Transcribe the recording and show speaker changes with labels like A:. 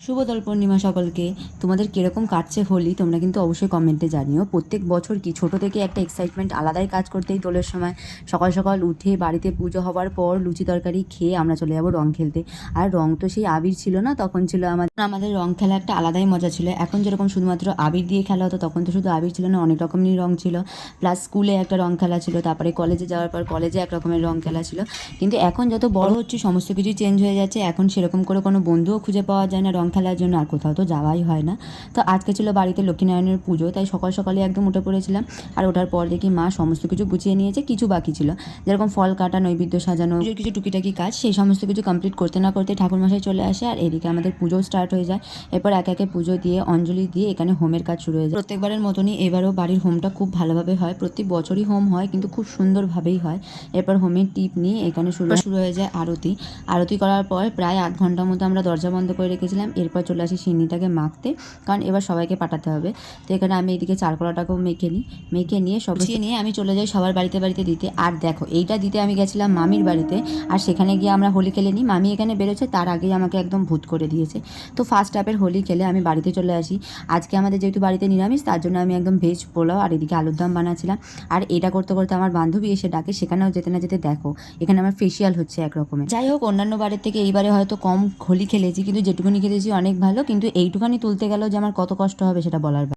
A: শুভ দোল পূর্ণিমা সকলকে। তোমাদের কীরকম কাটছে হোলি তোমরা কিন্তু অবশ্যই কমেন্টে জানিও। প্রত্যেক বছর কি ছোটো থেকে একটা এক্সাইটমেন্ট আলাদাই কাজ করতেই দোলের সময় সকাল সকাল উঠে বাড়িতে পুজো হওয়ার পর লুচি তরকারি খেয়ে আমরা চলে যাবো রং খেলতে। আর রং তো সেই আবির ছিল না, তখন ছিল আমাদের রং খেলা একটা আলাদাই মজা ছিল। এখন যেরকম শুধুমাত্র আবির দিয়ে খেলা হতো, তখন তো শুধু আবির ছিল না, অনেক রকমেরই রং ছিল। প্লাস স্কুলে একটা রং খেলা ছিল, তারপরে কলেজে যাওয়ার পর কলেজে এক রকমের রং খেলা ছিল। কিন্তু এখন যত বড় হচ্ছে সমস্ত কিছুই চেঞ্জ হয়ে যাচ্ছে। এখন সেরকম করে কোনো বন্ধুও খুঁজে পাওয়া যায় না রং খেলার জন্য, আর কোথাও তো যাওয়াই হয় না। তো আজকে ছিল বাড়িতে লক্ষ্মীনারায়ণের পুজো, তাই সকাল সকালে একদম উঠে পড়েছিলাম। আর ওঠার পর দেখি মা সমস্ত কিছু গুছিয়ে নিয়েছে, কিছু বাকি ছিল, যেরকম ফল কাটা, নৈবেদ্য সাজানো, পুজোর কিছু টুকিটাকি কাজ, সেই সমস্ত কিছু কমপ্লিট করতে না করতে ঠাকুরমশাই চলে আসে। আর এদিকে আমাদের পুজোও স্টার্ট হয়ে যায়। এরপর একে একে পুজো দিয়ে অঞ্জলি দিয়ে এখানে হোমের কাজ শুরু হয়ে যায়। প্রত্যেকবারের মতনই এবারও বাড়ির হোমটা খুব ভালোভাবে হয়। প্রতি বছরই হোম হয়, কিন্তু খুব সুন্দরভাবেই হয়। এরপর হোমের টিপ নিয়ে এখানে শুরু হয়ে যায় আরতি। আরতি করার পর প্রায় আধ ঘন্টার মতো আমরা দরজা বন্ধ করে রেখেছিলাম। এরপর চলে আসি সিন্নিটাকে মাখতে, কারণ এবার সবাইকে পাঠাতে হবে। তো এখানে আমি এদিকে চারকোলাটাকেও মেখে নিয়ে সব নিয়ে আমি চলে যাই সবার বাড়িতে বাড়িতে দিতে। আর দেখো, এইটা দিতে আমি গেছিলাম মামির বাড়িতে, আর সেখানে গিয়ে আমরা হোলি খেলে নিই। মামি এখানে বেরোচ্ছে, তার আগেই আমাকে একদম ভূত করে দিয়েছে। তো ফার্স্ট হাফের হোলি খেলে আমি বাড়িতে চলে আসি। আজকে আমাদের যেহেতু বাড়িতে নিরামিষ, তার জন্য আমি একদম ভেজ পোলাও আর এদিকে আলুর দম বানাচ্ছিলাম। আর এটা করতে করতে আমার বান্ধবী এসে ডাকে, সেখানেও যেতে না যেতে দেখো এখানে আমার ফেসিয়াল হচ্ছে এক রকমের। যাই হোক, অন্যান্য বারের থেকে এইবারে হয়তো কম হোলি খেলেছি, কিন্তু যেটুকুনি খেলেছি অনেক ভালো। কিন্তু এইটুখানি তুলতে গেলেও যে আমার কত কষ্ট হবে সেটা বলার